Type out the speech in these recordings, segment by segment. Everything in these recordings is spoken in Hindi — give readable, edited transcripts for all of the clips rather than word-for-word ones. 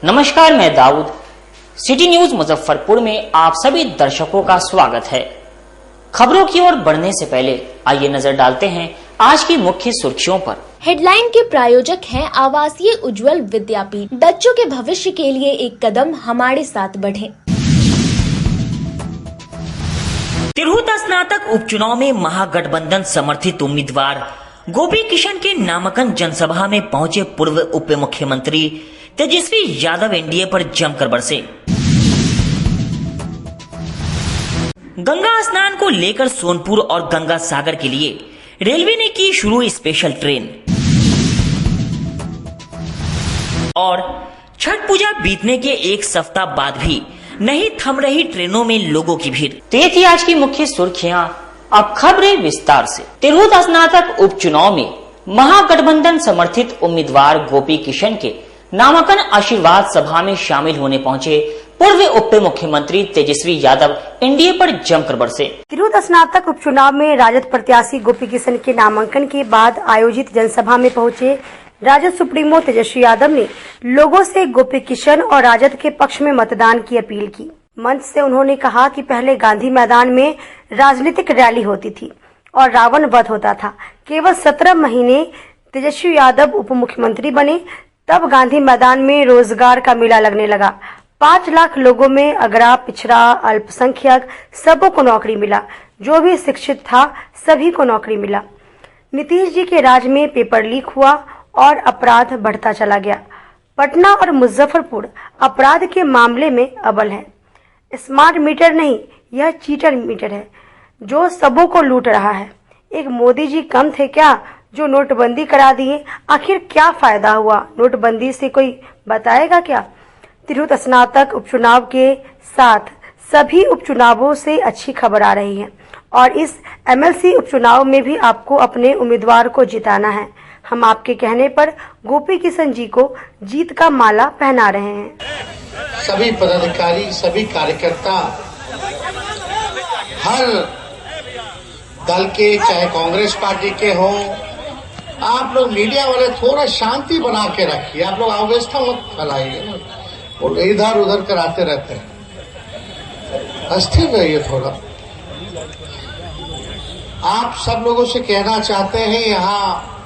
नमस्कार, मैं दाऊद। सिटी न्यूज मुजफ्फरपुर में आप सभी दर्शकों का स्वागत है। खबरों की ओर बढ़ने से पहले आइए नजर डालते हैं आज की मुख्य सुर्खियों पर। हेडलाइन के प्रायोजक हैं आवासीय उज्ज्वल विद्यापीठ। बच्चों के भविष्य के लिए एक कदम हमारे साथ बढ़ें। तिरहुत स्नातक उपचुनाव में महागठबंधन समर्थित उम्मीदवार गोपी किशन के नामांकन जनसभा में पहुंचे पूर्व उप मुख्यमंत्री तेजस्वी यादव एनडीए पर जमकर बरसे। गंगा स्नान को लेकर सोनपुर और गंगा सागर के लिए रेलवे ने की शुरू स्पेशल ट्रेन। और छठ पूजा बीतने के एक सप्ताह बाद भी नहीं थम रही ट्रेनों में लोगों की भीड़। तो ये थी आज की मुख्य सुर्खियां। अब खबरें विस्तार से। तिरहुत स्नातक उपचुनाव में महागठबंधन समर्थित उम्मीदवार गोपी किशन के नामांकन आशीर्वाद सभा में शामिल होने पहुंचे पूर्व उप मुख्यमंत्री तेजस्वी यादव एनडीए पर जमकर बरसे। तिरहुत स्नातक उपचुनाव में राजद प्रत्याशी गोपी किशन के नामांकन के बाद आयोजित जनसभा में पहुंचे राजद सुप्रीमो तेजस्वी यादव ने लोगों से गोपी किशन और राजद के पक्ष में मतदान की अपील की। मंच से उन्होंने कहा कि पहले गांधी मैदान में राजनीतिक रैली होती थी और रावण वध होता था। केवल 17 महीने तेजस्वी यादव उप मुख्यमंत्री बने तब गांधी मैदान में रोजगार का मेला लगने लगा। 5 लाख लोगों में अगरा, पिछड़ा, अल्पसंख्यक सबों को नौकरी मिला। जो भी शिक्षित था सभी को नौकरी मिला। नीतीश जी के राज में पेपर लीक हुआ और अपराध बढ़ता चला गया। पटना और मुजफ्फरपुर अपराध के मामले में अव्वल है। स्मार्ट मीटर नहीं, यह चीटर मीटर है जो सबों को लूट रहा है। एक मोदी जी कम थे क्या जो नोटबंदी करा दिए? आखिर क्या फायदा हुआ? नोटबंदी से कोई बताएगा क्या? तिरहुत स्नातक उपचुनाव के साथ सभी उपचुनावों से अच्छी खबर आ रही है और इस एमएलसी उपचुनाव में भी आपको अपने उम्मीदवार को जिताना है। हम आपके कहने पर गोपी किशन जी को जीत का माला पहना रहे हैं। सभी पदाधिकारी, सभी कार्यकर्ता, हर दल के, चाहे कांग्रेस पार्टी के हों, आप लोग मीडिया वाले थोड़ा शांति बना के रखिए। आप लोग अव्यवस्था मत फैलाइए और इधर उधर कराते रहते हैं। अस्थिर रहिए थोड़ा। आप सब लोगों से कहना चाहते हैं, यहाँ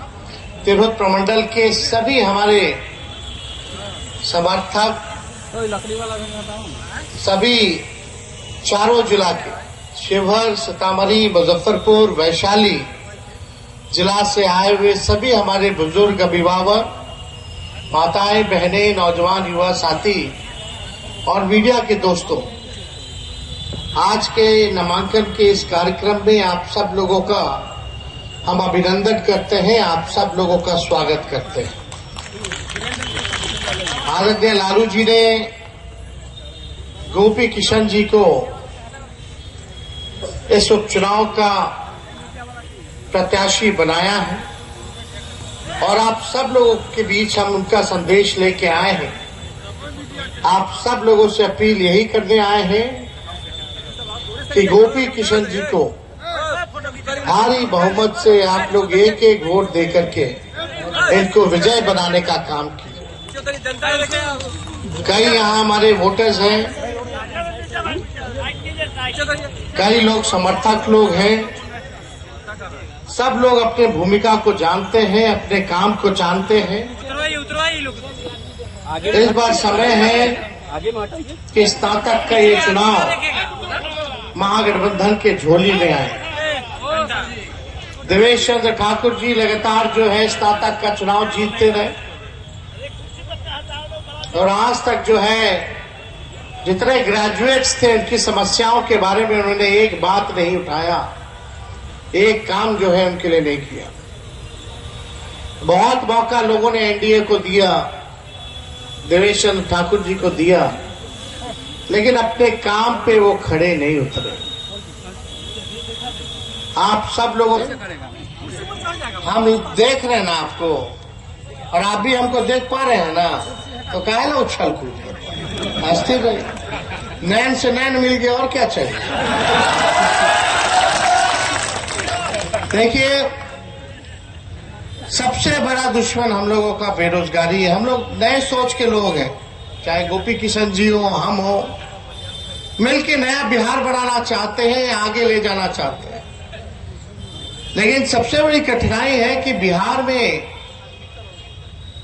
तिरहुत प्रमंडल के सभी हमारे समर्थक, सभी चारों जिला के, शिवहर, सीतामढ़ी, मुजफ्फरपुर, वैशाली जिला से आए हुए सभी हमारे बुजुर्ग, अभिभावक, माताएं, बहनें, नौजवान, युवा साथी और मीडिया के दोस्तों, आज के नामांकन के इस कार्यक्रम में आप सब लोगों का हम अभिनंदन करते हैं। आप सब लोगों का स्वागत करते हैं। आदरणीय लालू जी ने गोपी किशन जी को इस उपचुनाव का प्रत्याशी बनाया है और आप सब लोगों के बीच हम उनका संदेश लेके आए हैं। आप सब लोगों से अपील यही करने आए हैं कि गोपी किशन जी को भारी बहुमत से आप लोग एक एक वोट देकर के इनको विजय बनाने का काम कीजिए। कई यहाँ हमारे वोटर्स हैं, कई लोग समर्थक लोग हैं। सब लोग अपने भूमिका को जानते हैं, अपने काम को जानते हैं। इस बार समय है कि स्नातक का ये चुनाव महागठबंधन के झोली में आए। देवेश चंद्र ठाकुर जी लगातार जो है स्नातक का चुनाव जीतते रहे और आज तक जो है जितने ग्रेजुएट्स थे उनकी समस्याओं के बारे में उन्होंने एक बात नहीं उठाया, एक काम जो है उनके लिए नहीं किया। बहुत मौका लोगों ने एनडीए को दिया, देवेश चंद्र ठाकुर जी को दिया, लेकिन अपने काम पे वो खड़े नहीं उतरे। आप सब लोगों हम देख रहे हैं ना आपको, और आप भी हमको देख पा रहे हैं ना, तो काहे ना उछल कूद अस्थिर रहे। नैन से नैन मिल गया और क्या चाहिए। देखिए, सबसे बड़ा दुश्मन हम लोगों का बेरोजगारी है। हम लोग नए सोच के लोग हैं, चाहे गोपी किशन जी हो, हम हो, मिलके नया बिहार बनाना चाहते हैं, आगे ले जाना चाहते हैं। लेकिन सबसे बड़ी कठिनाई है कि बिहार में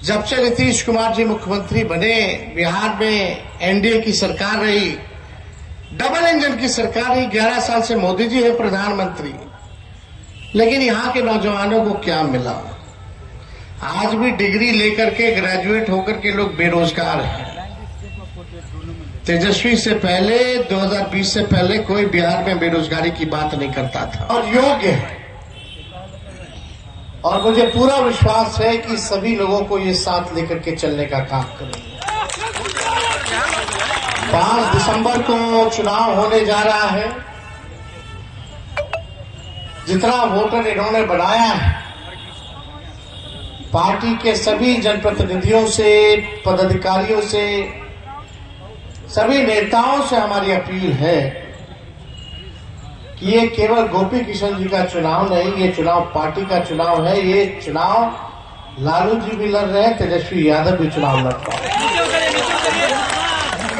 जब से नीतीश कुमार जी मुख्यमंत्री बने, बिहार में एनडीए की सरकार रही, डबल इंजन की सरकार रही, 11 साल से मोदी जी है प्रधानमंत्री, लेकिन यहां के नौजवानों को क्या मिला? आज भी डिग्री लेकर के, ग्रेजुएट होकर के लोग बेरोजगार हैं। तेजस्वी से पहले, 2020 से पहले कोई बिहार में बेरोजगारी की बात नहीं करता था, और योग्य है। और मुझे पूरा विश्वास है कि सभी लोगों को ये साथ लेकर के चलने का काम करेंगे। 5 दिसंबर को चुनाव होने जा रहा है। जितना वोटर इन्होंने बनाया है, पार्टी के सभी जनप्रतिनिधियों से, पदाधिकारियों से, सभी नेताओं से हमारी अपील है कि ये केवल गोपी किशन जी का चुनाव नहीं, ये चुनाव पार्टी का चुनाव है। ये चुनाव लालू जी भी लड़ रहे हैं, तेजस्वी यादव भी चुनाव लड़ रहे हैं।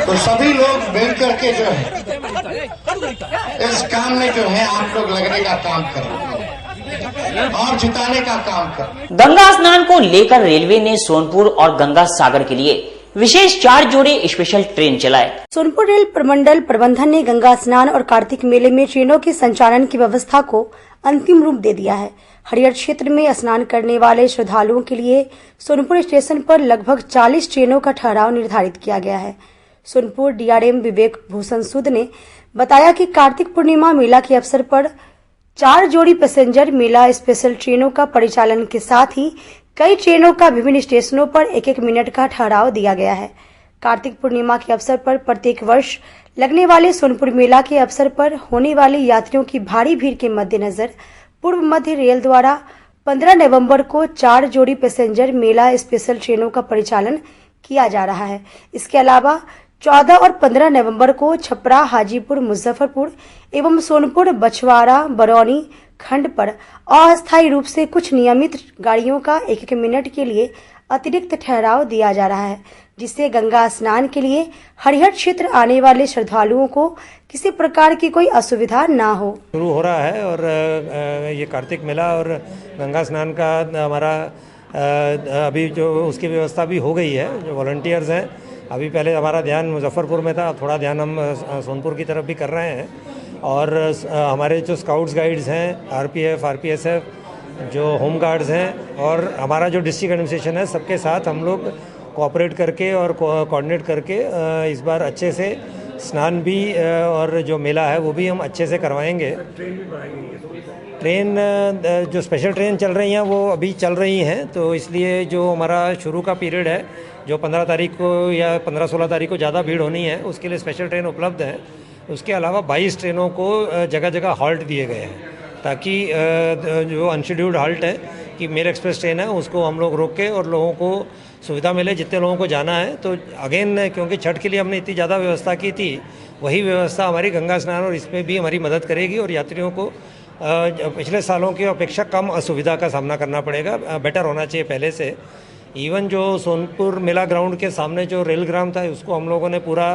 तो सभी लोग मिल करके जो है इस काम में जो है आप लोग लगने का काम करें और जिताने का काम करें। गंगा स्नान को लेकर रेलवे ने सोनपुर और गंगा सागर के लिए विशेष 4 जोड़े स्पेशल ट्रेन चलाए। सोनपुर रेल प्रमंडल प्रबंधन ने गंगा स्नान और कार्तिक मेले में ट्रेनों के संचालन की व्यवस्था को अंतिम रूप दे दिया है। हरियर क्षेत्र में स्नान करने वाले श्रद्धालुओं के लिए सोनपुर स्टेशन पर लगभग 40 ट्रेनों का ठहराव निर्धारित किया गया है। सोनपुर डीआरएम विवेक भूषण सूद ने बताया कि कार्तिक पूर्णिमा मेला के अवसर पर 4 जोड़ी पैसेंजर मेला स्पेशल ट्रेनों का परिचालन के साथ ही कई ट्रेनों का विभिन्न स्टेशनों पर 1-1 मिनट का ठहराव दिया गया है। कार्तिक पूर्णिमा के अवसर पर प्रत्येक वर्ष लगने वाले सोनपुर मेला के अवसर पर होने वाली यात्रियों की भारी भीड़ के मद्देनजर पूर्व मध्य रेल द्वारा 15 नवंबर को 4 जोड़ी पैसेंजर मेला स्पेशल ट्रेनों का परिचालन किया जा रहा है। इसके अलावा 14 और 15 नवंबर को छपरा, हाजीपुर, मुजफ्फरपुर एवं सोनपुर, बछवाड़ा, बरौनी खंड पर अस्थायी रूप से कुछ नियमित गाड़ियों का 1-1 मिनट के लिए अतिरिक्त ठहराव दिया जा रहा है, जिससे गंगा स्नान के लिए हरिहर क्षेत्र आने वाले श्रद्धालुओं को किसी प्रकार की कोई असुविधा ना हो। शुरू हो रहा है और ये कार्तिक मेला और गंगा स्नान का हमारा अभी जो उसकी व्यवस्था भी हो गई है। जो वॉलंटियर्स हैं, अभी पहले हमारा ध्यान मुजफ्फरपुर में था, थोड़ा ध्यान हम सोनपुर की तरफ भी कर रहे हैं। और हमारे जो स्काउट्स गाइड्स हैं, आरपीएफ, आरपीएसएफ, जो होम गार्ड्स हैं और हमारा जो डिस्ट्रिक्ट एडमिनिस्ट्रेशन है, सबके साथ हम लोग कोऑपरेट करके और कोऑर्डिनेट करके इस बार अच्छे से स्नान भी और जो मेला है वो भी हम अच्छे से करवाएंगे। ट्रेन जो स्पेशल ट्रेन चल रही हैं वो अभी चल रही हैं, तो इसलिए जो हमारा शुरू का पीरियड है, जो 15 तारीख को या 15-16 तारीख को ज़्यादा भीड़ होनी है, उसके लिए स्पेशल ट्रेन उपलब्ध है। उसके अलावा 22 ट्रेनों को जगह जगह हॉल्ट दिए गए हैं, ताकि जो अनशेड्यूल्ड हॉल्ट है कि मेल एक्सप्रेस ट्रेन है उसको हम लोग रोक के और लोगों को सुविधा मिले जितने लोगों को जाना है। तो अगेन क्योंकि छठ के लिए हमने इतनी ज़्यादा व्यवस्था की थी, वही व्यवस्था हमारी गंगा स्नान और इसमें भी हमारी मदद करेगी और यात्रियों को पिछले सालों की अपेक्षा कम असुविधा का सामना करना पड़ेगा, बेटर होना चाहिए पहले से। इवन जो सोनपुर मेला ग्राउंड के सामने जो रेल ग्राम था उसको हम लोगों ने पूरा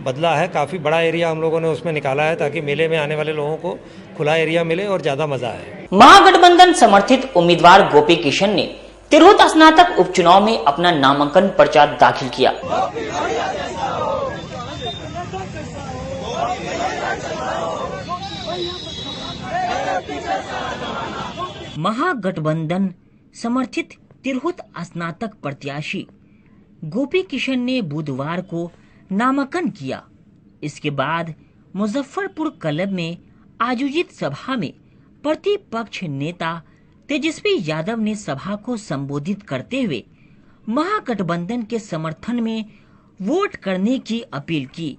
बदला है, काफ़ी बड़ा एरिया हम लोगों ने उसमें निकाला है ताकि मेले में आने वाले लोगों को खुला एरिया मिले और ज़्यादा मजा आए। महागठबंधन समर्थित उम्मीदवार गोपी किशन ने तिरहुत स्नातक उपचुनाव में अपना नामांकन पर्चा दाखिल किया। महागठबंधन समर्थित तिरहुत स्नातक प्रत्याशी गोपी किशन ने बुधवार को नामांकन किया। इसके बाद मुजफ्फरपुर क्लब में आयोजित सभा में प्रतिपक्ष नेता तेजस्वी यादव ने सभा को संबोधित करते हुए महागठबंधन के समर्थन में वोट करने की अपील की।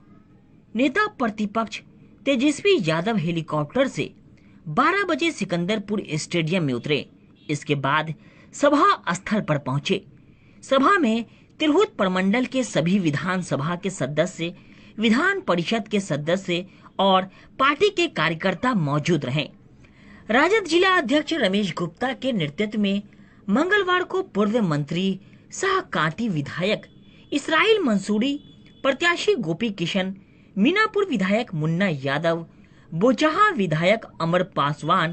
नेता प्रतिपक्ष तेजस्वी यादव हेलीकॉप्टर से 12 बजे सिकंदरपुर स्टेडियम में उतरे। इसके बाद सभा स्थल पर पहुंचे। सभा में तिरहुत प्रमंडल के सभी विधानसभा के सदस्य, विधान परिषद के सदस्य और पार्टी के कार्यकर्ता मौजूद रहे। राजद जिला अध्यक्ष रमेश गुप्ता के नेतृत्व में मंगलवार को पूर्व मंत्री सह कांटी विधायक इसराइल मंसूरी, प्रत्याशी गोपी किशन, मीनापुर विधायक मुन्ना यादव, बोचाहा विधायक अमर पासवान,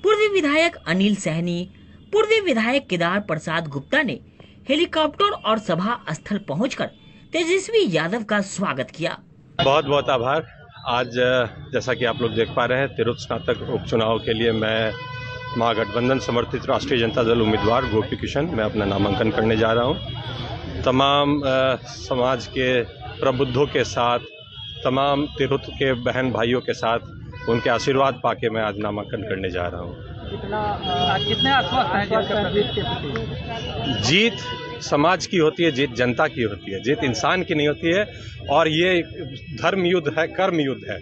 पूर्व विधायक अनिल सहनी, पूर्व विधायक केदार प्रसाद गुप्ता ने हेलीकॉप्टर और सभा स्थल पहुंचकर तेजस्वी यादव का स्वागत किया। बहुत बहुत आभार। आज जैसा कि आप लोग देख पा रहे हैं, तिरहुत स्नातक उपचुनाव के लिए मैं महागठबंधन समर्थित राष्ट्रीय जनता दल उम्मीदवार गोपी किशन मैं अपना नामांकन करने जा रहा हूं। तमाम समाज के प्रबुद्धों के साथ, तमाम तिरहुत के बहन भाइयों के साथ उनके आशीर्वाद पाके मैं आज नामांकन करने जा रहा हूं। कितने आश्वस्त हैं? जीत समाज की होती है, जीत जनता की होती है, जीत इंसान की नहीं होती है। और ये धर्म युद्ध है, कर्म युद्ध है।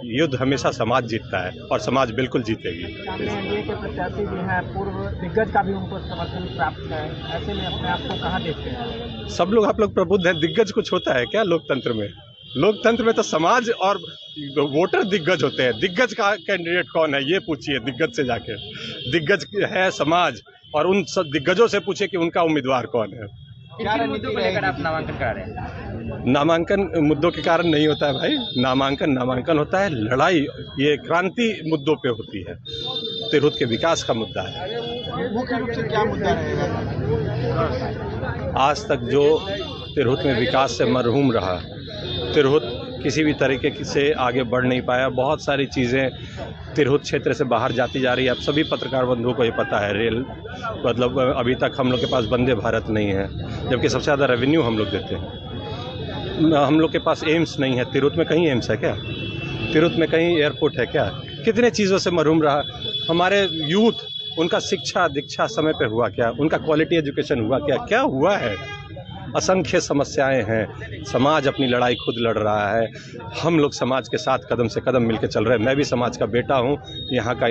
युद्ध हमेशा समाज जीतता है और समाज बिल्कुल जीतेगी। एनडीए के प्रत्याशी भी हैं, पूर्व दिग्गज का भी उनको समर्थन प्राप्त है, ऐसे में अपने आप को कहाँ देखते हैं? सब लोग आप लोग प्रबुद्ध हैं। दिग्गज कुछ होता है क्या लोकतंत्र में? लोकतंत्र में तो समाज और वोटर दिग्गज होते हैं। दिग्गज का कैंडिडेट कौन है ये पूछिए दिग्गज से जाके। दिग्गज है समाज, और उन सब दिग्गजों से पूछे कि उनका उम्मीदवार कौन है। क्या मुद्दों को लेकर आप नामांकन करा रहे हैं? नामांकन मुद्दों के कारण नहीं होता है भाई। नामांकन होता है लड़ाई, ये क्रांति मुद्दों पे होती है। तिरहुत के विकास का मुद्दा है। मुख्य रूप से क्या मुद्दा रहेगा? आज तक जो तिरहुत में विकास से मरहूम रहा, तिरहुत किसी भी तरीके से आगे बढ़ नहीं पाया। बहुत सारी चीज़ें तिरहुत क्षेत्र से बाहर जाती जा रही है। अब सभी पत्रकार बंधुओं को ये पता है। रेल मतलब अभी तक हम लोग के पास वंदे भारत नहीं है, जबकि सबसे ज़्यादा रेवेन्यू हम लोग देते हैं। हम लोग के पास एम्स नहीं है। तिरहुत में कहीं एम्स है क्या? तिरहुत में कहीं एयरपोर्ट है क्या? कितने चीज़ों से मरहूम रहा हमारे यूथ। उनका शिक्षा दीक्षा समय पे हुआ क्या? उनका क्वालिटी एजुकेशन हुआ क्या? क्या हुआ है? असंख्य समस्याएं हैं। समाज अपनी लड़ाई खुद लड़ रहा है। हम लोग समाज के साथ कदम से कदम मिलकर चल रहे हैं। मैं भी समाज का बेटा हूं, यहाँ का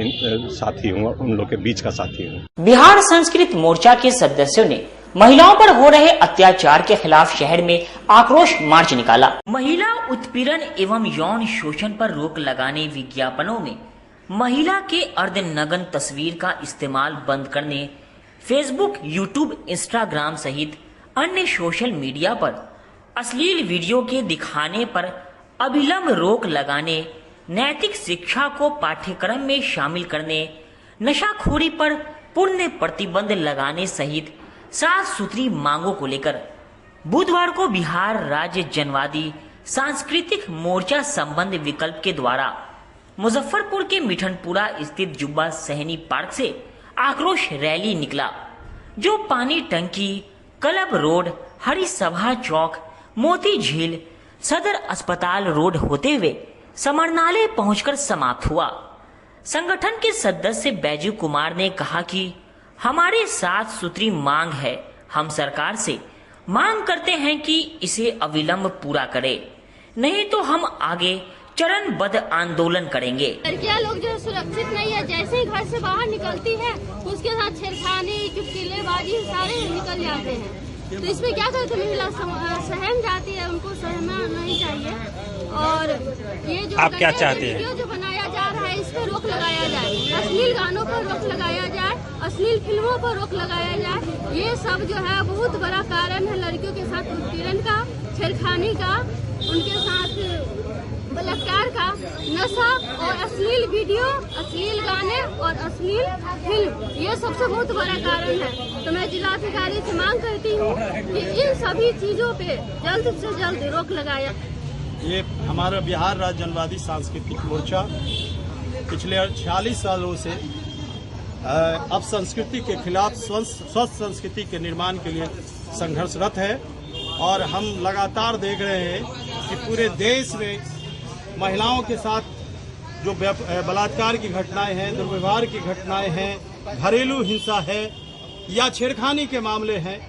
साथी हूं, उन लोग के बीच का साथी हूं। बिहार संस्कृत मोर्चा के सदस्यों ने महिलाओं पर हो रहे अत्याचार के खिलाफ शहर में आक्रोश मार्च निकाला। महिला उत्पीड़न एवं यौन शोषण पर रोक लगाने विज्ञापनों में महिला के अर्धनग्न तस्वीर का इस्तेमाल बंद करने, फेसबुक, यूट्यूब, इंस्टाग्राम सहित अन्य सोशल मीडिया पर अश्लील वीडियो के दिखाने पर अविलंब रोक लगाने, नैतिक शिक्षा को पाठ्यक्रम में शामिल करने, नशाखोरी पर पूर्ण प्रतिबंध लगाने सहित 7 सूत्री मांगों को लेकर बुधवार को बिहार राज्य जनवादी सांस्कृतिक मोर्चा संबंध विकल्प के द्वारा मुजफ्फरपुर के मिठनपुरा स्थित जुब्बा सहनी पार्क से आक्रोश रैली निकला, जो पानी टंकी, क्लब रोड, हरी सभा चौक, मोती झील, सदर अस्पताल रोड होते हुए समरनालय पहुंचकर समाप्त हुआ। संगठन के सदस्य बैजू कुमार ने कहा कि हमारे 7 सूत्री मांग है। हम सरकार से मांग करते हैं कि इसे अविलंब पूरा करे, नहीं तो हम आगे चरणबद्ध आंदोलन करेंगे। लड़कियां लोग जो सुरक्षित नहीं है, जैसे ही घर से बाहर निकलती है उसके साथ छेड़खानी, चुटकुलेबाजी सारे निकल जाते हैं। तो इसमें क्या करते हैं, महिला सहम जाती है, उनको सहना नहीं चाहिए। और ये जो आप क्या चाहते हैं? वीडियो जो बनाया जा रहा है इस पर रोक लगाया जाए, अश्लील गानों पर रोक लगाया जाए, अश्लील फिल्मों पर रोक लगाया जाए। ये सब जो है बहुत बड़ा कारण है लड़कियों के साथ उत्पीड़न का, छेड़खानी का, उनके साथ बलात्कार का, नशा और अश्लील वीडियो, अश्लील गाने और अश्लील फिल्म, ये सबसे बहुत बड़ा कारण है। तो मैं जिलाधिकारी से मांग करती हूँ कि इन सभी चीजों पे जल्द से जल्द रोक लगाया। ये हमारा बिहार राज्य जनवादी सांस्कृतिक मोर्चा पिछले 46 सालों से अब संस्कृति के खिलाफ स्वस्थ संस्कृति के निर्माण के लिए संघर्षरत है। और हम लगातार देख रहे हैं कि पूरे देश में महिलाओं के साथ जो बलात्कार की घटनाएं हैं, दुर्व्यवहार की घटनाएं हैं, घरेलू हिंसा है या छेड़खानी के मामले हैं,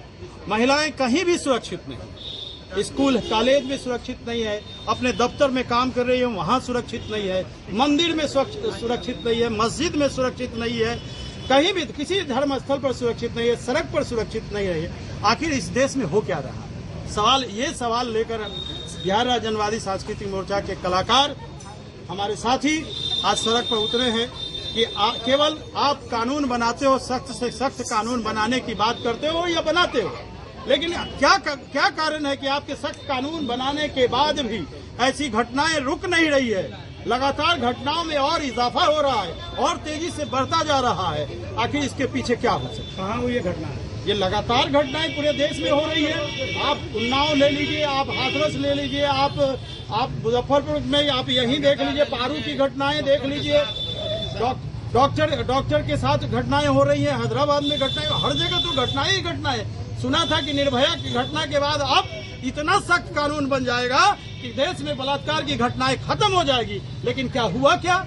महिलाएं कहीं भी सुरक्षित नहीं। स्कूल कॉलेज में सुरक्षित नहीं है, अपने दफ्तर में काम कर रही है वहाँ सुरक्षित नहीं है, मंदिर में सुरक्षित नहीं है, मस्जिद में सुरक्षित नहीं है, कहीं भी किसी धर्म स्थल पर सुरक्षित नहीं है, सड़क पर सुरक्षित नहीं है। आखिर इस देश में हो क्या रहा? सवाल लेकर बिहार राज्य जनवादी सांस्कृतिक मोर्चा के कलाकार, हमारे साथी आज सड़क पर उतरे हैं कि केवल आप कानून बनाते हो, सख्त से सख्त कानून बनाने की बात करते हो या बनाते हो? लेकिन क्या कारण है कि आपके सख्त कानून बनाने के बाद भी ऐसी घटनाएं रुक नहीं रही है। लगातार घटनाओं में और इजाफा हो रहा है और तेजी से बढ़ता जा रहा है। आखिर इसके पीछे क्या हो सकता है? कहाँ हुई ये घटना है? ये लगातार घटनाएं पूरे देश में हो रही है। आप उन्नाव ले लीजिए, आप हाथरस ले लीजिए, आप मुजफ्फरपुर में आप यहीं देख लीजिए, पारू की घटनाएं देख लीजिए, डॉक्टर के साथ घटनाएं हो रही हैं, हैदराबाद में घटनाएं, हर जगह तो घटनाएं ही घटनाएं। सुना था कि निर्भया की घटना के बाद अब इतना सख्त कानून बन जाएगा कि देश में बलात्कार की घटनाएं खत्म हो जाएगी। लेकिन क्या हुआ? क्या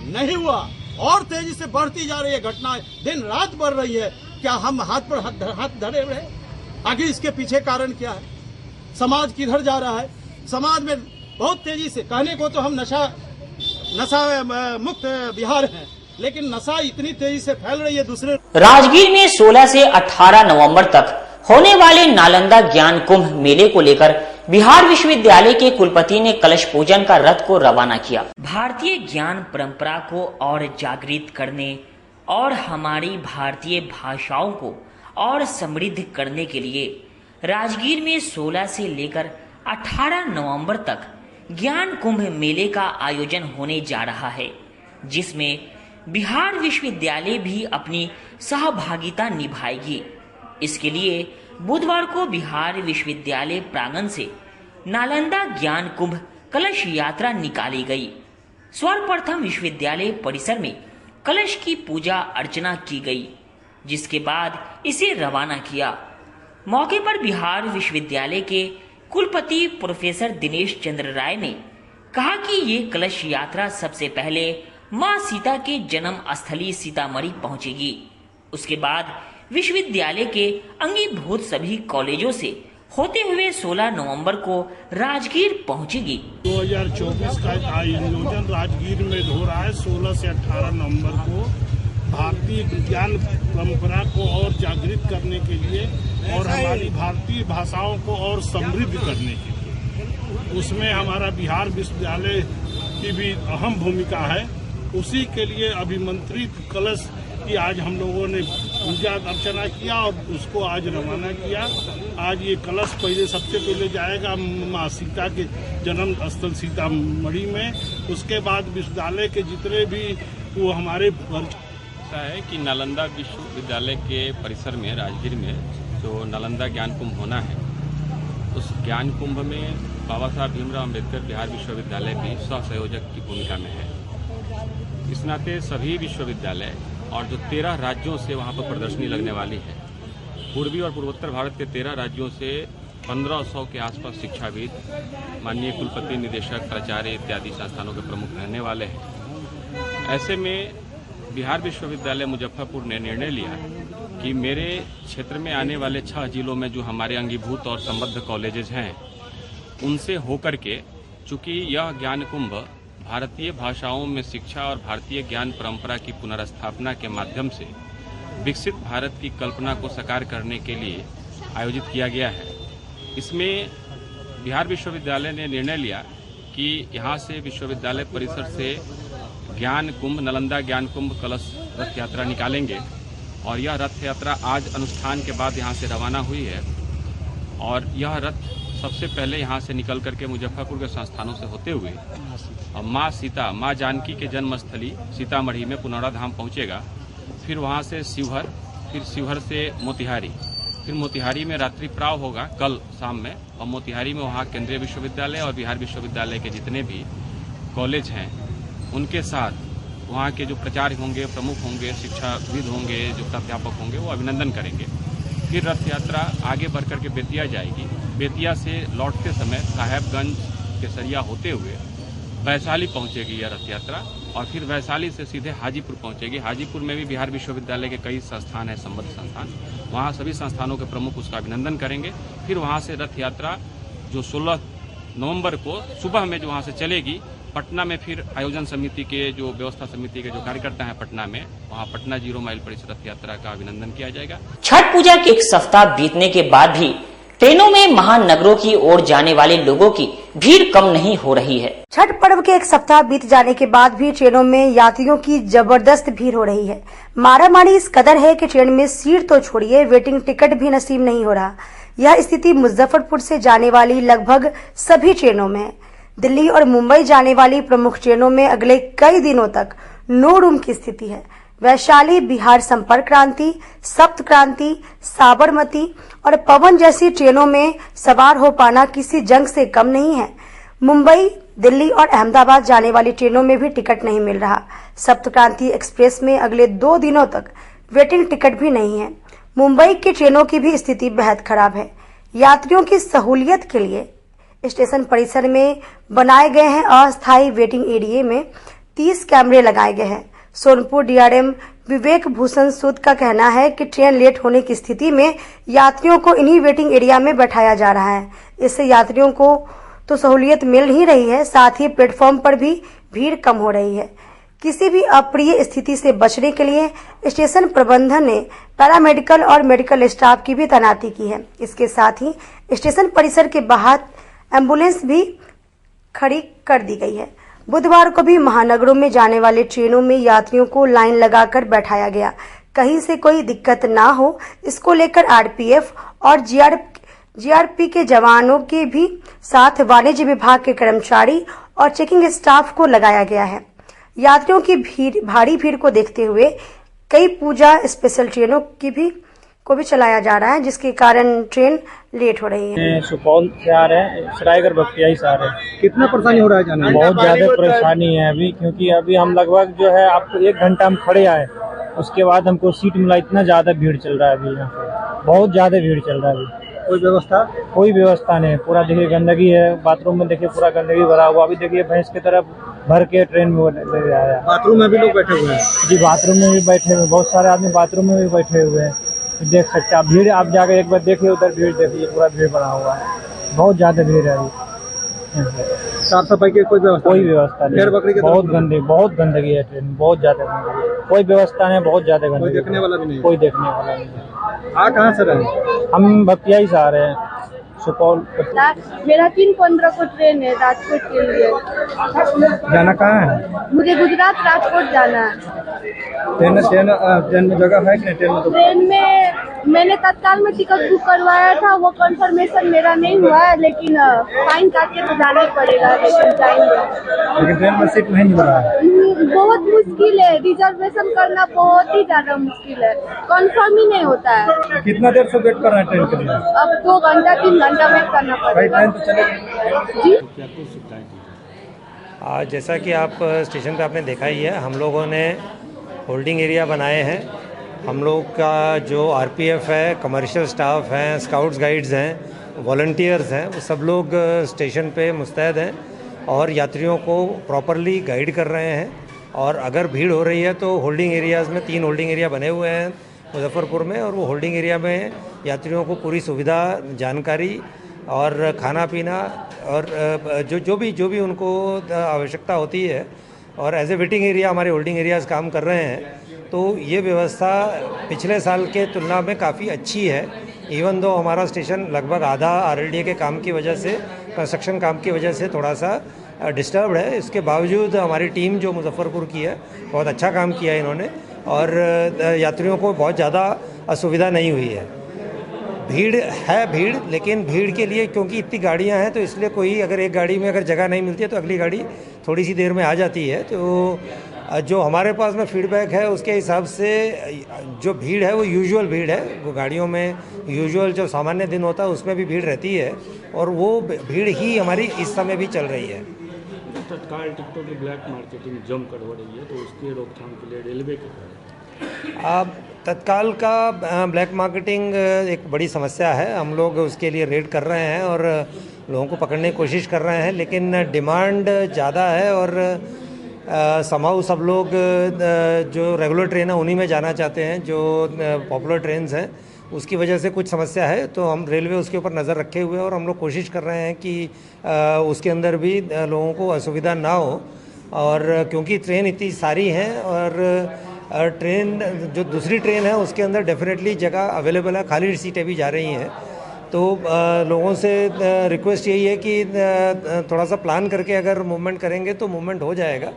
नहीं हुआ, और तेजी से बढ़ती जा रही है घटनाएं, दिन रात बढ़ रही है। क्या हम हाथ पर हाथ धरे रहे? आखिर इसके पीछे कारण क्या है? समाज किधर जा रहा है? समाज में बहुत तेजी से, कहने को तो हम नशा मुक्त बिहार हैं, लेकिन नशा इतनी तेजी से फैल रही है। दूसरे राजगीर में 16 से 18 नवंबर तक होने वाले नालंदा ज्ञान कुंभ मेले को लेकर बिहार विश्वविद्यालय के कुलपति ने कलश पूजन का रथ को रवाना किया। भारतीय ज्ञान परंपरा को और जागृत करने और हमारी भारतीय भाषाओं को और समृद्ध करने के लिए राजगीर में 16 से लेकर 18 नवंबर तक ज्ञान कुंभ मेले का आयोजन होने जा रहा है, जिसमें बिहार विश्वविद्यालय भी अपनी सहभागिता निभाएगी। इसके लिए बुधवार को बिहार विश्वविद्यालय प्रांगण से नालंदा ज्ञान कुंभ कलश यात्रा निकाली गई। सर्वप्रथम विश्वविद्यालय परिसर में कलश की पूजा अर्चना की गई, जिसके बाद इसे रवाना किया। मौके पर बिहार विश्वविद्यालय के कुलपति प्रोफेसर दिनेश चंद्र राय ने कहा कि ये कलश यात्रा सबसे पहले मां सीता के जन्म स्थली सीतामढ़ी पहुंचेगी। उसके बाद विश्वविद्यालय के अंगीभूत सभी कॉलेजों से होते हुए 16 नवंबर को राजगीर पहुंचेगी। 2024 का आयोजन राजगीर में हो रहा है। 16 से 18 नवंबर को भारतीय ज्ञान परंपरा को और जागृत करने के लिए और हमारी भारतीय भाषाओं को और समृद्ध करने के लिए, उसमें हमारा बिहार विश्वविद्यालय की भी अहम भूमिका है। उसी के लिए अभिमंत्रित कलश की आज हम लोगों ने पूजा अर्चना किया और उसको आज रवाना किया। आज ये कलश सबसे पहले जाएगा माँ सीता के जन्म स्थल सीतामढ़ी में। उसके बाद विश्वविद्यालय के जितने भी वो हमारे है कि नालंदा विश्वविद्यालय के परिसर में राजगीर में जो नालंदा ज्ञान कुंभ होना है, उस ज्ञान कुंभ में बाबा साहब भीमराव अम्बेडकर बिहार विश्वविद्यालय भी सह संयोजक की भूमिका में है। इस नाते सभी विश्वविद्यालय और जो 13 राज्यों से वहाँ पर प्रदर्शनी लगने वाली है, पूर्वी और पूर्वोत्तर भारत के 13 राज्यों से 1500 के आसपास शिक्षाविद, माननीय कुलपति, निदेशक, प्राचार्य इत्यादि संस्थानों के प्रमुख रहने वाले हैं। ऐसे में बिहार विश्वविद्यालय मुजफ्फरपुर ने निर्णय लिया कि मेरे क्षेत्र में आने वाले 6 जिलों में जो हमारे अंगीभूत और संबद्ध कॉलेजेस हैं, उनसे होकर के, चूंकि यह ज्ञान कुंभ भारतीय भाषाओं में शिक्षा और भारतीय ज्ञान परंपरा की पुनर्स्थापना के माध्यम से विकसित भारत की कल्पना को साकार करने के लिए आयोजित किया गया है। इसमें बिहार विश्वविद्यालय ने निर्णय लिया कि यहाँ से विश्वविद्यालय परिसर से ज्ञान कुंभ, नालंदा ज्ञान कुंभ कलश रथ यात्रा निकालेंगे और यह रथ यात्रा आज अनुष्ठान के बाद यहाँ से रवाना हुई है। और यह रथ सबसे पहले यहाँ से निकल करके मुजफ्फरपुर के संस्थानों से होते हुए और माँ सीता, माँ जानकी के जन्मस्थली सीतामढ़ी में पुनौरा धाम पहुँचेगा। फिर वहाँ से शिवहर, फिर शिवहर से मोतिहारी, फिर मोतिहारी में रात्रि प्राव होगा कल शाम में, और मोतिहारी में वहाँ केंद्रीय विश्वविद्यालय और बिहार विश्वविद्यालय के जितने भी कॉलेज हैं उनके साथ वहाँ के जो प्राचार्य होंगे, प्रमुख होंगे, शिक्षाविद होंगे, जो प्राध्यापक होंगे, वो अभिनंदन करेंगे। फिर रथ यात्रा आगे बढ़ करके बेतिया जाएगी। बेतिया से लौटते समय साहेबगंज, केसरिया होते हुए वैशाली पहुंचेगी यह रथ यात्रा, और फिर वैशाली से सीधे हाजीपुर पहुंचेगी। हाजीपुर में भी बिहार विश्वविद्यालय के कई संस्थान हैं, संबद्ध संस्थान, वहाँ सभी संस्थानों के प्रमुख उसका अभिनंदन करेंगे। फिर वहाँ से रथ यात्रा जो 16 नवंबर को सुबह में जो वहाँ से चलेगी, पटना में फिर आयोजन समिति के जो व्यवस्था समिति के जो कार्यकर्ता हैं पटना में, वहाँ पटना 0 माइल पर इस रथ यात्रा का अभिनंदन किया जाएगा। छठ पूजा के एक सप्ताह बीतने के बाद भी ट्रेनों में महानगरों की ओर जाने वाले लोगों की भीड़ कम नहीं हो रही है। छठ पर्व के एक सप्ताह बीत जाने के बाद भी ट्रेनों में यात्रियों की जबरदस्त भीड़ हो रही है। मारामारी इस कदर है कि ट्रेन में सीट तो छोड़िए, वेटिंग टिकट भी नसीब नहीं हो रहा। यह स्थिति मुजफ्फरपुर से जाने वाली लगभग सभी ट्रेनों में है। दिल्ली और मुंबई जाने वाली प्रमुख ट्रेनों में अगले कई दिनों तक नो रूम की स्थिति है। वैशाली बिहार संपर्क क्रांति, सप्त क्रांति, साबरमती और पवन जैसी ट्रेनों में सवार हो पाना किसी जंग से कम नहीं है। मुंबई, दिल्ली और अहमदाबाद जाने वाली ट्रेनों में भी टिकट नहीं मिल रहा। सप्त क्रांति एक्सप्रेस में अगले 2 दिनों तक वेटिंग टिकट भी नहीं है। मुंबई की ट्रेनों की भी स्थिति बेहद खराब है। यात्रियों की सहूलियत के लिए स्टेशन परिसर में बनाए गए हैं अस्थायी वेटिंग एरिया में 30 कैमरे लगाए गए हैं। सोनपुर डीआरएम विवेक भूषण सूद का कहना है कि ट्रेन लेट होने की स्थिति में यात्रियों को इन्हीं वेटिंग एरिया में बैठाया जा रहा है। इससे यात्रियों को तो सहूलियत मिल ही रही है, साथ ही प्लेटफॉर्म पर भी भीड़ कम हो रही है। किसी भी अप्रिय स्थिति से बचने के लिए स्टेशन प्रबंधन ने पैरामेडिकल और मेडिकल स्टाफ की भी तैनाती की है। इसके साथ ही स्टेशन परिसर के बाहर एम्बुलेंस भी खड़ी कर दी गई है। बुधवार को भी महानगरों में जाने वाले ट्रेनों में यात्रियों को लाइन लगाकर बैठाया गया। कहीं से कोई दिक्कत ना हो, इसको लेकर आरपीएफ और जीआरपी के जवानों के भी साथ वाणिज्य विभाग के कर्मचारी और चेकिंग स्टाफ को लगाया गया है। यात्रियों की भारी भीड़ को देखते हुए कई पूजा स्पेशल ट्रेनों को भी चलाया जा रहा है, जिसके कारण ट्रेन लेट हो रही है। सुपौल से आ रहे हैं, सरायगढ़ बख्तियारी से आ रहे हैं। कितना परेशानी हो रहा है जाने में? बहुत ज्यादा परेशानी है अभी, क्योंकि अभी हम लगभग जो है आपको 1 घंटा हम खड़े आए, उसके बाद हमको सीट मिला। इतना ज्यादा भीड़ चल रहा है अभी, यहाँ पे बहुत ज्यादा भीड़ चल रहा है अभी। कोई व्यवस्था नहीं, पूरा देखिए गंदगी है। बाथरूम में देखिए पूरा गंदगी भरा हुआ। अभी देखिए भैंस की तरफ भर के ट्रेन में ले आया। बाथरूम में भी लोग बैठे हुए हैं? जी, बाथरूम में भी बैठे हुए, बहुत सारे आदमी बाथरूम में भी बैठे हुए हैं। देख सकते हैं आप भीड़, आप जाकर एक बार देखिए, उधर भीड़ देखिए, पूरा भीड़ बना हुआ है, बहुत ज्यादा भीड़ है अभी। साफ सफाई की कोई व्यवस्था नहीं, बहुत गंदगी है ट्रेन, बहुत ज्यादा गंदगी, कोई व्यवस्था नहीं, बहुत ज्यादा गंदगी, कोई देखने वाला नहीं है। आप कहाँ से रहे? हम बख्तियारी से आ रहे हैं, सुपौल। मेरा 3:15 को ट्रेन है राजकोट के लिए। जाना कहाँ है? मुझे गुजरात राजकोट जाना है। ट्रेन में जगह है कि नहीं? ट्रेन में मैंने तत्काल में टिकट बुक करवाया था, वो कंफर्मेशन मेरा नहीं हुआ है, लेकिन फाइन काट के तो जाना ही पड़ेगा। लेकिन ट्रेन में सीट नहीं मिल रहा है। बहुत मुश्किल है, रिजर्वेशन करना बहुत ही ज्यादा मुश्किल है, कंफर्म ही नहीं होता है। कितना देर से वेट कर रहे हैं ट्रेन के लिए? अब 2 घंटा 3 घंटा वेट करना पड़ेगा। ट्रेन तो चलेगी जी। जैसा कि आप स्टेशन पे आपने देखा ही है, हम लोगों ने होल्डिंग एरिया बनाए हैं। हम लोग का जो आरपीएफ है, कमर्शियल स्टाफ हैं, स्काउट्स गाइड्स हैं, वॉलंटियर्स हैं, वो सब लोग स्टेशन पे मुस्तैद हैं और यात्रियों को प्रॉपरली गाइड कर रहे हैं। और अगर भीड़ हो रही है तो होल्डिंग एरियाज़ में 3 होल्डिंग एरिया बने हुए हैं मुजफ्फरपुर में, और वो होल्डिंग एरिया में यात्रियों को पूरी सुविधा, जानकारी और खाना पीना और जो भी उनको आवश्यकता होती है, और एज ए वेटिंग एरिया हमारे होल्डिंग एरियाज़ काम कर रहे हैं। तो ये व्यवस्था पिछले साल के तुलना में काफ़ी अच्छी है। इवन दो हमारा स्टेशन लगभग आधा आरएलडीए के काम की वजह से, कंस्ट्रक्शन काम की वजह से थोड़ा सा डिस्टर्ब्ड है, इसके बावजूद हमारी टीम जो मुजफ्फरपुर की है बहुत अच्छा काम किया है इन्होंने, और यात्रियों को बहुत ज़्यादा असुविधा नहीं हुई है। भीड़, लेकिन भीड़ के लिए क्योंकि इतनी गाड़ियां हैं तो इसलिए कोई अगर एक गाड़ी में अगर जगह नहीं मिलती है तो अगली गाड़ी थोड़ी सी देर में आ जाती है। तो जो हमारे पास में फीडबैक है उसके हिसाब से जो भीड़ है वो यूजुअल भीड़ है। वो गाड़ियों में यूजुअल जो सामान्य दिन होता है उसमें भी भीड़ रहती है, और वो भीड़ ही हमारी इस समय भी चल रही है। तत्काल टिकटों की ब्लैक मार्केटिंग जमकर हो रही है, तो उसके रोकथाम के लिए रेलवे के तत्काल का ब्लैक मार्केटिंग एक बड़ी समस्या है। हम लोग उसके लिए रेड कर रहे हैं और लोगों को पकड़ने की कोशिश कर रहे हैं, लेकिन डिमांड ज़्यादा है और समाउ सब लोग जो रेगुलर ट्रेन है उन्हीं में जाना चाहते हैं, जो पॉपुलर ट्रेन्स हैं, उसकी वजह से कुछ समस्या है। तो हम रेलवे उसके ऊपर नज़र रखे हुए हैं और हम लोग कोशिश कर रहे हैं कि उसके अंदर भी लोगों को असुविधा ना हो। और क्योंकि ट्रेन इतनी सारी हैं और ट्रेन जो दूसरी ट्रेन है उसके अंदर डेफिनेटली जगह अवेलेबल है, खाली सीटें भी जा रही हैं। तो लोगों से रिक्वेस्ट यही है कि थोड़ा सा प्लान करके अगर मूवमेंट करेंगे तो मूवमेंट हो जाएगा।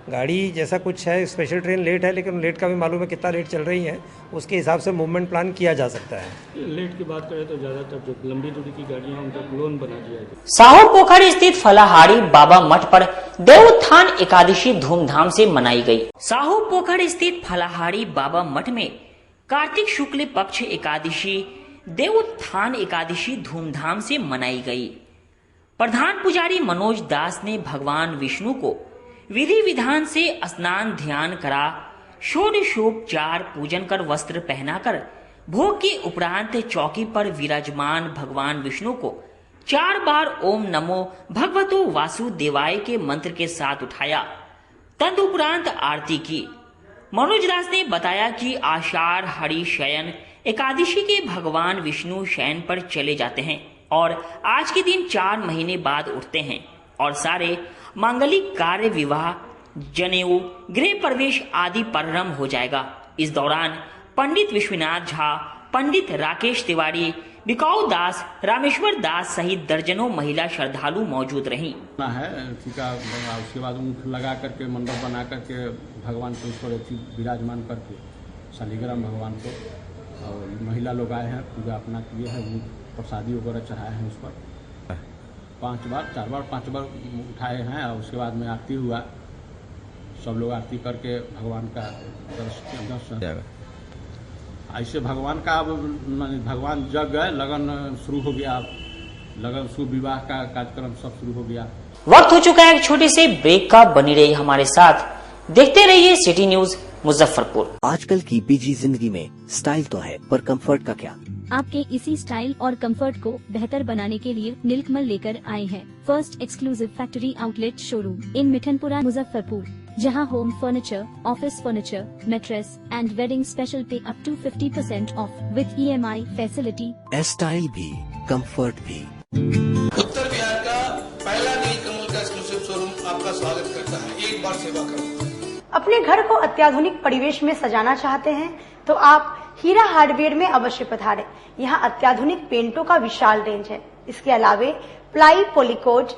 गाड़ी जैसा कुछ है, स्पेशल ट्रेन लेट है, लेकिन लेट का भी मालूम है कितना लेट चल रही है, उसके हिसाब से मूवमेंट प्लान किया जा सकता है। लेट की बात करें तो ज़्यादातर जो लंबी दूरी की गाड़ियाँ उनका क्लोन बना दिया है। साहो पोखर स्थित फलाहारी बाबा मठ पर देवोत्थान एकादशी धूमधाम से मनाई गई। साहो पोखर स्थित फलाहारी बाबा मठ में कार्तिक शुक्ल पक्ष एकादशी देवोत्थान एकादशी धूमधाम से मनाई गई। प्रधान पुजारी मनोज दास ने भगवान विष्णु को विधि विधान से स्नान ध्यान करा, षोडशोपचार पूजन कर वस्त्र पहनाकर भोग के उपरांत चौकी पर विराजमान भगवान विष्णु को 4 बार ओम नमो भगवतो वासुदेवाय के मंत्र के साथ उठाया। तदुपरांत आरती की। मनोज दास ने बताया कि आषाढ़ हरि शयन एकादशी के भगवान विष्णु शयन पर चले जाते हैं और आज के दिन 4 महीने बाद उठते हैं और सारे मांगलिक कार्य, विवाह, जनेऊ, गृह प्रवेश आदि प्रारंभ हो जाएगा। इस दौरान पंडित विश्वनाथ झा, पंडित राकेश तिवारी, बिकाऊ दास, रामेश्वर दास सहित दर्जनों महिला श्रद्धालु मौजूद रहीं। उसके बाद ऊँट लगा करके मंडप बना करके भगवान को उस पर विराजमान करके शालिग्राम भगवान को, और महिला लोग आए हैं, पूजा अपना किए हैं, प्रसादी वगैरह चढ़ाए हैं, उस पर 5 बार 4 बार 5 बार उठाए हैं। और उसके बाद में आरती हुआ, सब लोग आरती करके भगवान का दर्शन। ऐसे भगवान का अब भगवान जग गए, लगन शुरू हो गया, लगन शुभ विवाह का कार्यक्रम सब शुरू हो गया। वक्त हो चुका है एक छोटे से ब्रेक का। बनी रही हमारे साथ, देखते रहिए सिटी न्यूज मुजफ्फरपुर। आजकल की बिजी जिंदगी में स्टाइल तो है, पर कंफर्ट का क्या? आपके इसी स्टाइल और कंफर्ट को बेहतर बनाने के लिए नीलकमल लेकर आए हैं first exclusive factory outlet showroom in Mithanpura Muzaffarpur, जहां home furniture, office furniture, mattress and wedding special पे up to 50% off with EMI facility. Style भी, कंफर्ट भी। उत्तर बिहार का पहला नीलकमल का एक्सक्लूसिव शोरूम आपका स्वागत करता है। एक बार सेवा करो। अपने घर को अत्याधुनिक परिवेश में सजाना चाहते हैं तो आप हीरा हार्डवेयर में अवश्य पधारें। यहाँ अत्याधुनिक पेंटों का विशाल रेंज है। इसके अलावे ply, पॉलीकोट,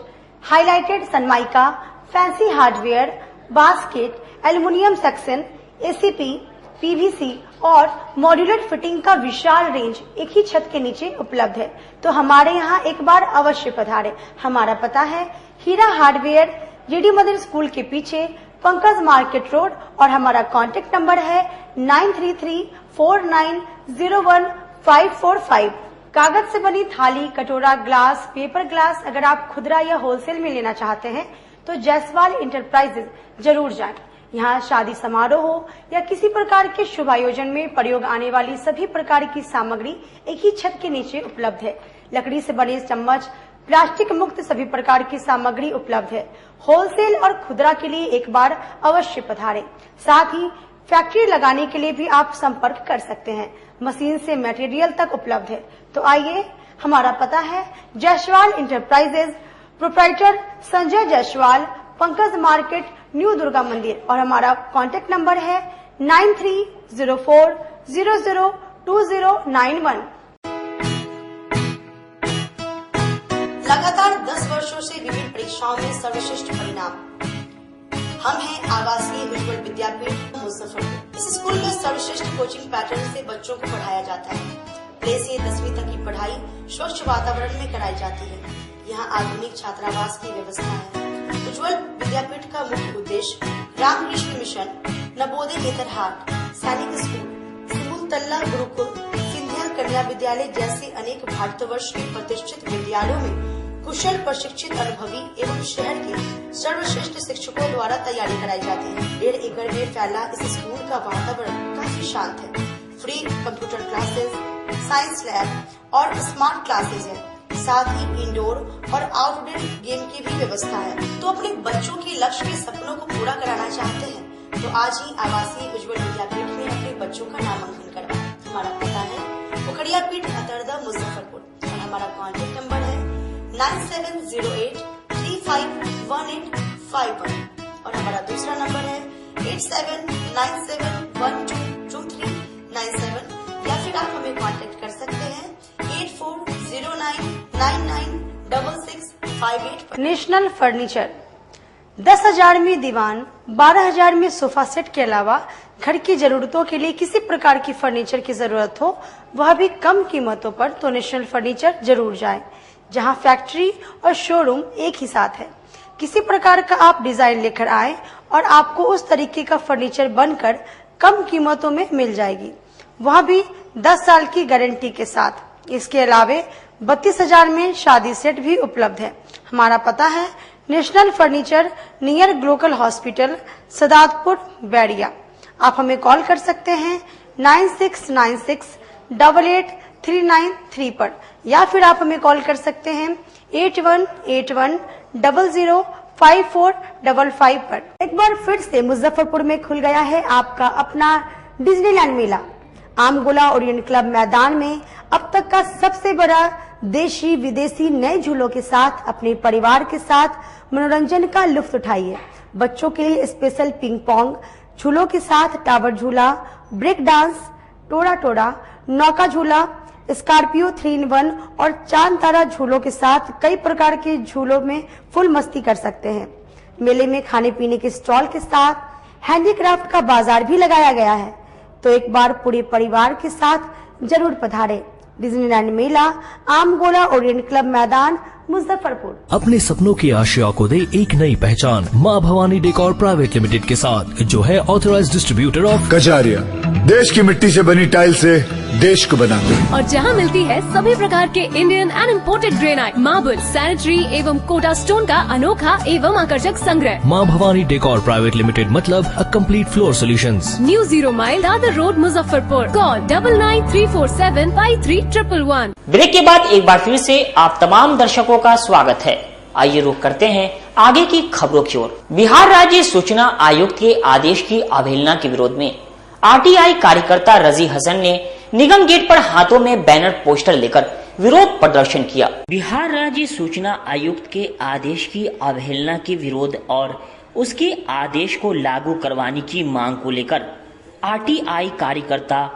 highlighted Sunmica, fancy hardware, basket, aluminium section, ACP, PVC और मॉड्यूलर फिटिंग का विशाल रेंज एक ही छत के नीचे उपलब्ध है। तो हमारे यहाँ एक बार अवश्य पधारें। हमारा पता है हीरा हार्डवेयर, GD मदर स्कूल के पीछे, पंकज मार्केट रोड, और हमारा कॉन्टेक्ट नंबर है 9334901545। कागज से बनी थाली, कटोरा, ग्लास, पेपर ग्लास अगर आप खुदरा या होलसेल में लेना चाहते हैं तो जायसवाल इंटरप्राइजेज जरूर जाएं। यहाँ शादी समारोह हो या किसी प्रकार के शुभ आयोजन में प्रयोग आने वाली सभी प्रकार की सामग्री एक ही छत के नीचे उपलब्ध है। लकड़ी से बने चम्मच, प्लास्टिक मुक्त सभी प्रकार की सामग्री उपलब्ध है। होलसेल और खुदरा के लिए एक बार अवश्य पधारें। साथ ही फैक्ट्री लगाने के लिए भी आप संपर्क कर सकते हैं। मशीन से मटेरियल तक उपलब्ध है। तो आइए, हमारा पता है Jaiswal enterprises, proprietor Sanjay Jaiswal, Pankaj market, new Durga मंदिर, और हमारा कॉन्टेक्ट नंबर है 9304002091। लगातार 10 वर्षों से विभिन्न परीक्षाओं में सर्वश्रेष्ठ परिणाम। हम हैं आवासीय उज्ज्वल विद्यापीठ मुजफ्फरपुर। इस स्कूल में सर्वश्रेष्ठ कोचिंग पैटर्न से बच्चों को पढ़ाया जाता है। प्ले से 10वीं तक की पढ़ाई स्वच्छ वातावरण में कराई जाती है। यहाँ आधुनिक छात्रावास की व्यवस्था है। उज्ज्वल विद्यापीठ का मुख्य उद्देश्य रामकृष्ण मिशन, नवोदय नेतरहाट, सैनिक स्कूल, सिमुल तल्ला गुरुकुल, सिंधिया कन्या विद्यालय जैसे अनेक भारतवर्ष के प्रतिष्ठित विद्यालयों में कुशल, प्रशिक्षित, अनुभवी एवं शहर के सर्वश्रेष्ठ शिक्षकों द्वारा तैयारी कराई जाती है। 1.5 एकड़ में फैला इस स्कूल का वातावरण काफी शांत है। Free computer classes, science lab और स्मार्ट क्लासेस है। साथ ही इंडोर और आउटडोर गेम की भी व्यवस्था है। तो अपने बच्चों के लक्ष्य के सपनों को पूरा कराना चाहते हैं तो आज ही आवासीय उज्ज्वल विद्यापीठ में अपने बच्चों का नामांकन करवाएं। हमारा पता है पोखरिया पीठ, अतरदा, मुजफ्फरपुर, और हमारा कॉन्टेक्ट नंबर है 9708351851, और हमारा दूसरा नंबर है 8797122397, या फिर आप हमें कांटेक्ट कर सकते हैं 8409996658 पर। नेशनल फर्नीचर 10,000 में दीवान, 12,000 में सोफा सेट के अलावा घर की जरूरतों के लिए किसी प्रकार की फर्नीचर की जरूरत हो, वह भी कम कीमतों पर, तो नेशनल फर्नीचर जरूर जाएं, जहां फैक्ट्री और शोरूम एक ही साथ है। किसी प्रकार का आप डिजाइन लेकर आए और आपको उस तरीके का फर्नीचर बनकर कम कीमतों में मिल जाएगी, वह भी 10 साल की गारंटी के साथ। इसके अलावे 32,000 में शादी सेट भी उपलब्ध है। हमारा पता है national furniture, near glocal hospital, Sadatpur, Bairia. आप हमें कॉल कर सकते हैं 9696883993 पर, या फिर आप हमें कॉल कर सकते हैं 8181005455 पर। एक बार फिर से मुजफ्फरपुर में खुल गया है आपका अपना डिज्नीलैंड मेला। आमगोला ओरिएंट क्लब मैदान में अब तक का सबसे बड़ा देशी विदेशी नए झूलों के साथ अपने परिवार के साथ मनोरंजन का लुत्फ उठाइए। बच्चों के लिए स्पेशल पिंग पोंग झूलों के साथ टावर झूला, ब्रेक डांस, टोरा टोरा, नौका झूला, स्कॉर्पियो 3-in-1 और चांद तारा झूलों के साथ कई प्रकार के झूलों में फुल मस्ती कर सकते हैं। मेले में खाने पीने के स्टॉल के साथ हैंडीक्राफ्ट का बाजार भी लगाया गया है, तो एक बार पूरे परिवार के साथ जरूर पधारें। डिज्नीलैंड मेला, आमगोला ओरिएंट क्लब मैदान, मुजफ्फरपुर। अपने सपनों की आशिया को दे एक नई पहचान माँ भवानी डेकोर प्राइवेट लिमिटेड के साथ, जो है ऑथराइज्ड डिस्ट्रीब्यूटर ऑफ कजारिया। देश की मिट्टी से बनी टाइल से देश को बनाते हैं, और जहां मिलती है सभी प्रकार के Indian and imported granite, marble, sanitary एवं कोटा स्टोन का अनोखा एवं आकर्षक संग्रह। माँ भवानी डेकोर प्राइवेट लिमिटेड मतलब a complete floor solutions. New 0 mile Dadar road, Muzaffarpur. Call 9934753111। Break के बाद एक बार फिर से आप तमाम दर्शकों का स्वागत है। आइए रुख करते हैं आगे की खबरों की ओर। बिहार राज्य सूचना आयुक्त के आदेश की अवहेलना के विरोध में आरटीआई कार्यकर्ता रजी हसन ने निगम गेट पर हाथों में बैनर पोस्टर लेकर विरोध प्रदर्शन किया। बिहार राज्य सूचना आयुक्त के आदेश की अवहेलना के विरोध और उसके आदेश को लागू करवाने की मांग को लेकर आरटीआई कार्यकर्ता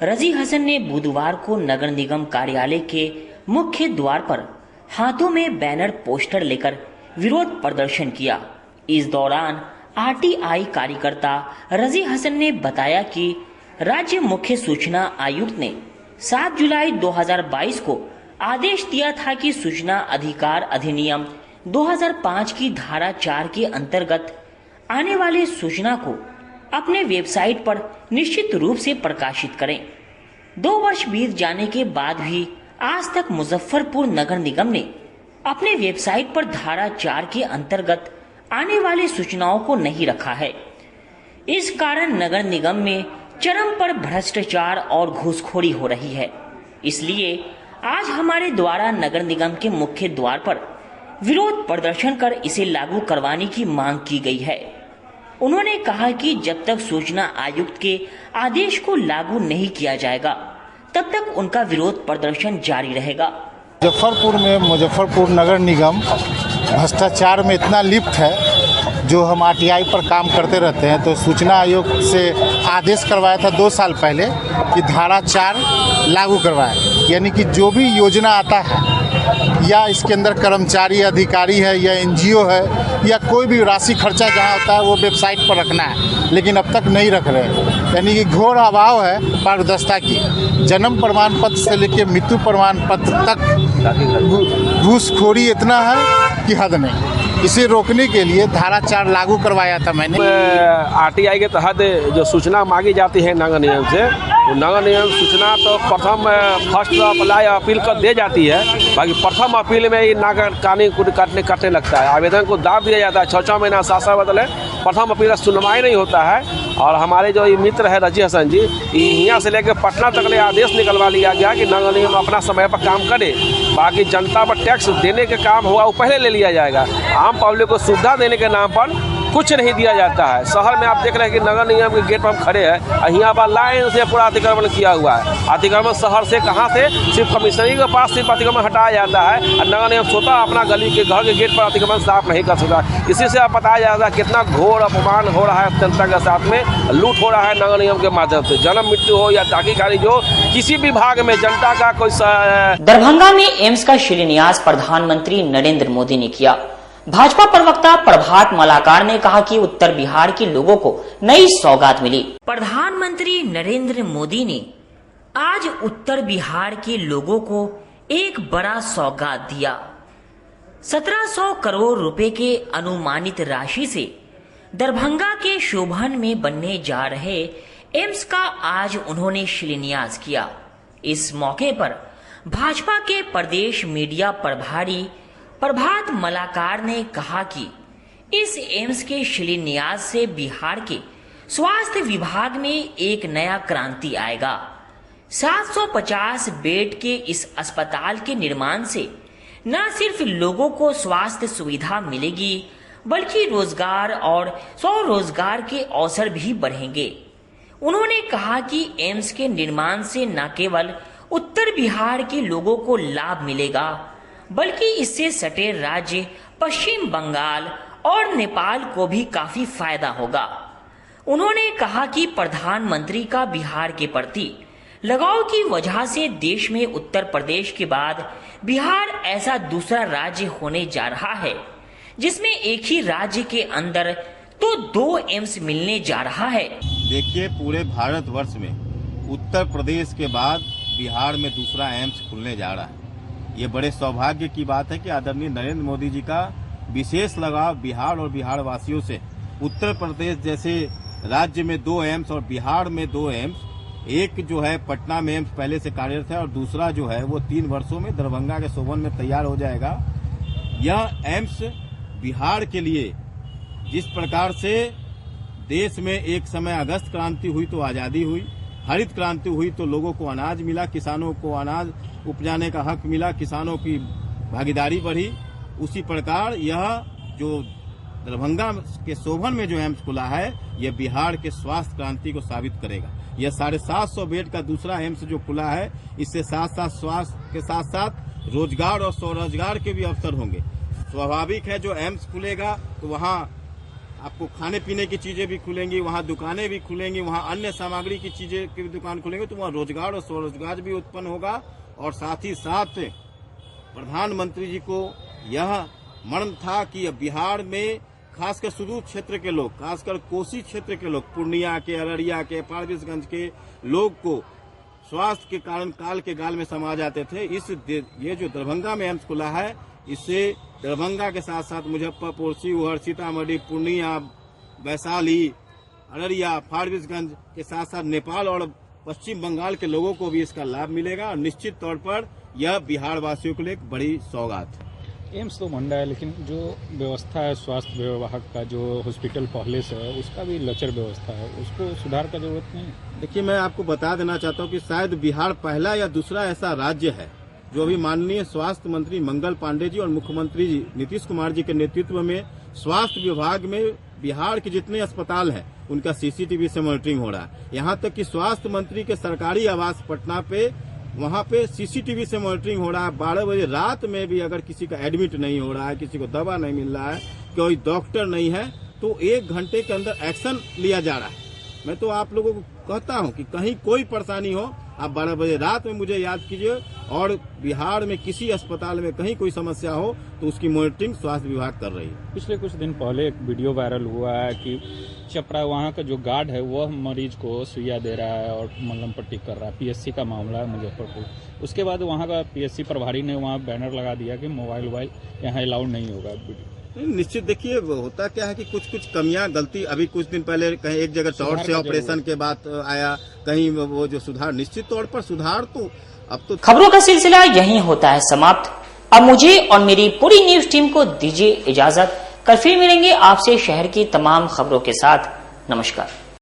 रजी हसन ने बुधवार को नगर निगम कार्यालय के मुख्य द्वार पर हाथों में बैनर पोस्टर लेकर विरोध प्रदर्शन किया। इस दौरान आरटीआई कार्यकर्ता रजी हसन ने बताया कि राज्य मुख्य सूचना आयुक्त ने 7 जुलाई 2022 को आदेश दिया था कि सूचना अधिकार अधिनियम 2005 की धारा 4 के अंतर्गत आने वाले सूचना को अपने वेबसाइट पर निश्चित रूप से प्रकाशित करें। 2 वर्ष बीत जाने के बाद भी आज तक मुजफ्फरपुर नगर निगम ने अपने वेबसाइट पर धारा 4 के अंतर्गत आने वाले सूचनाओं को नहीं रखा है। इस कारण नगर निगम में चरम पर भ्रष्टाचार और घूसखोरी हो रही है। इसलिए आज हमारे द्वारा नगर निगम के मुख्य द्वार पर विरोध प्रदर्शन कर इसे लागू करवाने की मांग की गई है। उन्होंने कहा कि जब तक सूचना आयुक्त के आदेश को लागू नहीं किया जाएगा तब तक उनका विरोध प्रदर्शन जारी रहेगा। मुजफ्फरपुर में मुजफ्फरपुर नगर निगम भ्रष्टाचार में इतना लिप्त है, जो हम आरटीआई पर काम करते रहते हैं, तो सूचना आयोग से आदेश करवाया था 2 साल पहले कि धारा 4 लागू करवाए, यानी कि जो भी योजना आता है या इसके अंदर कर्मचारी अधिकारी है या एनजीओ है या कोई भी राशि खर्चा जहाँ होता है वो वेबसाइट पर रखना है, लेकिन अब तक नहीं रख रहे हैं। यानी कि घोर अभाव है पारदर्शिता की। जन्म प्रमाण पत्र से लेकर मृत्यु प्रमाण पत्र तक घूसखोरी इतना है कि हद नहीं। इसे रोकने के लिए धारा 4 लागू करवाया था मैंने। आरटीआई के तहत जो सूचना मांगी जाती है नगर निगम से, वो नगर निगम सूचना तो प्रथम फर्स्ट अप्लाई अपील कर दे जाती है, बाकी प्रथम अपील में ये नागर कानूनी काटने लगता है। आवेदन को दाब दिया जाता है 6 महीना 7 बदले, प्रथम अपील सुनवाई नहीं होता है। और हमारे जो मित्र है रजी हसन जी, यहाँ से लेकर पटना तक आदेश निकलवा लिया गया कि नगर निगम अपना समय पर काम करे, बाकी जनता पर टैक्स देने के काम हुआ वो पहले ले लिया जाएगा। आम पब्लिक को सुविधा देने के नाम पर कुछ नहीं दिया जाता है। शहर में आप देख रहे हैं कि नगर निगम के गेट पर हम खड़े हैं, यहाँ पर लाइन से पूरा अतिक्रमण किया हुआ है। अतिक्रमण शहर से कहाँ से सिर्फ कमिश्नरी के पास सिर्फ अतिक्रमण हटाया जाता है, और नगर निगम स्वतः अपना गली के घर के गेट पर अतिक्रमण साफ नहीं कर सकता। इसी से आप बताया जाता है कितना घोर अपमान हो रहा है जनता के साथ में, लूट हो रहा है नगर निगम के माध्यम से। जन्म मृत्यु हो या टाकी खारिज हो, किसी विभाग में जनता का कोई। दरभंगा में एम्स का शिलान्यास प्रधानमंत्री नरेंद्र मोदी ने किया। भाजपा प्रवक्ता प्रभात मलाकार ने कहा कि उत्तर बिहार के लोगों को नई सौगात मिली। प्रधानमंत्री नरेंद्र मोदी ने आज उत्तर बिहार के लोगों को एक बड़ा सौगात दिया। 1700 करोड़ रुपए के अनुमानित राशि से दरभंगा के शोभन में बनने जा रहे एम्स का आज उन्होंने शिलान्यास किया। इस मौके पर भाजपा के प्रदेश मीडिया प्रभारी प्रभात मलाकार ने कहा कि इस एम्स के शिलान्यास से बिहार के स्वास्थ्य विभाग में एक नया क्रांति आएगा। 750 बेड के इस अस्पताल के निर्माण से न सिर्फ लोगों को स्वास्थ्य सुविधा मिलेगी बल्कि रोजगार और स्वरोजगार के अवसर भी बढ़ेंगे। उन्होंने कहा कि एम्स के निर्माण से न केवल उत्तर बिहार के लोगों को लाभ मिलेगा बल्कि इससे सटे राज्य पश्चिम बंगाल और नेपाल को भी काफी फायदा होगा। उन्होंने कहा कि प्रधानमंत्री का बिहार के प्रति लगाव की वजह से देश में उत्तर प्रदेश के बाद बिहार ऐसा दूसरा राज्य होने जा रहा है जिसमें एक ही राज्य के अंदर तो 2 एम्स मिलने जा रहा है। देखिए, पूरे भारतवर्ष में उत्तर प्रदेश के बाद बिहार में दूसरा एम्स खुलने जा रहा है। ये बड़े सौभाग्य की बात है कि आदरणीय नरेंद्र मोदी जी का विशेष लगाव बिहार और बिहार वासियों से। उत्तर प्रदेश जैसे राज्य में 2 एम्स और बिहार में 2 एम्स, एक जो है पटना में एम्स पहले से कार्यरत है और दूसरा जो है वो 3 वर्षों में दरभंगा के शोभन में तैयार हो जाएगा। यह एम्स बिहार के लिए जिस प्रकार से देश में एक समय अगस्त क्रांति हुई तो आजादी हुई, हरित क्रांति हुई तो लोगों को अनाज मिला, किसानों को अनाज उपजाने का हक मिला, किसानों की भागीदारी बढ़ी, उसी प्रकार यह जो दरभंगा के शोभन में जो एम्स खुला है यह बिहार के स्वास्थ्य क्रांति को साबित करेगा। यह 750 बेड का दूसरा एम्स जो खुला है, इससे साथ साथ स्वास्थ्य के साथ साथ रोजगार और स्वरोजगार के भी अवसर होंगे। स्वाभाविक है जो एम्स खुलेगा तो वहाँ आपको खाने पीने की चीजें भी खुलेंगी, वहाँ दुकानें भी खुलेंगी, वहाँ अन्य सामग्री की चीजें की भी दुकान खुलेंगे, तो वहाँ रोजगार और स्वरोजगार भी उत्पन्न होगा। और साथ ही साथ प्रधानमंत्री जी को यह मन था कि बिहार में खासकर सुदूर क्षेत्र के लोग, खासकर कोसी क्षेत्र के लोग, पूर्णिया के, अररिया के, फारबिसगंज के लोग को स्वास्थ्य के कारण काल के गाल में समा जाते थे। ये जो दरभंगा में एम्स खुला है, इससे दरभंगा के साथ साथ मुजफ्फरपुर, शिवहर, सीतामढ़ी, पूर्णिया, वैशाली, अररिया, फारबिसगंज के साथ साथ नेपाल और पश्चिम बंगाल के लोगों को भी इसका लाभ मिलेगा। और निश्चित तौर पर यह बिहार वासियों के लिए एक बड़ी सौगात है। एम्स तो बन रहा है, लेकिन जो व्यवस्था है स्वास्थ्य विभाग का, जो हॉस्पिटल पहले से है उसका भी लचर व्यवस्था है, उसको सुधार का जरूरत नहीं है। देखिए, मैं आपको बता देना चाहता हूँ कि शायद बिहार पहला या दूसरा ऐसा राज्य है जो अभी माननीय स्वास्थ्य मंत्री मंगल पांडे जी और मुख्यमंत्री जी नीतीश कुमार जी के नेतृत्व में स्वास्थ्य विभाग में बिहार के जितने अस्पताल हैं उनका सीसीटीवी से मॉनिटरिंग हो रहा है। यहाँ तक कि स्वास्थ्य मंत्री के सरकारी आवास पटना पे वहाँ पे सीसीटीवी से मॉनिटरिंग हो रहा है। 12 बजे रात में भी अगर किसी का एडमिट नहीं हो रहा है, किसी को दवा नहीं मिल रहा है, कोई डॉक्टर नहीं है, तो 1 घंटे के अंदर एक्शन लिया जा रहा है। मैं तो आप लोगों को कहता हूं कि कहीं कोई परेशानी हो, आप 12 बजे रात में मुझे याद कीजिए। और बिहार में किसी अस्पताल में कहीं कोई समस्या हो तो उसकी मॉनिटरिंग स्वास्थ्य विभाग कर रही है। पिछले कुछ दिन पहले एक वीडियो वायरल हुआ है कि चपरा वहाँ का जो गार्ड है वह मरीज को सुइया दे रहा है और मलहम पट्टी कर रहा है। पीएससी का मामला है मुजफ्फरपुर। उसके बाद वहाँ का पीएससी प्रभारी ने वहाँ बैनर लगा दिया कि मोबाइल वोबाइल यहाँ अलाउड नहीं होगा। निश्चित देखिए, होता क्या है कि कुछ कमियां, गलती, अभी कुछ दिन पहले कहीं एक जगह टॉर्च से ऑपरेशन के बाद आया, कहीं वो जो सुधार, निश्चित तौर पर सुधार तो अब तो। खबरों का सिलसिला यहीं होता है समाप्त। अब मुझे और मेरी पूरी न्यूज टीम को दीजिए इजाजत। कल फिर मिलेंगे आपसे शहर की तमाम खबरों के साथ। नमस्कार।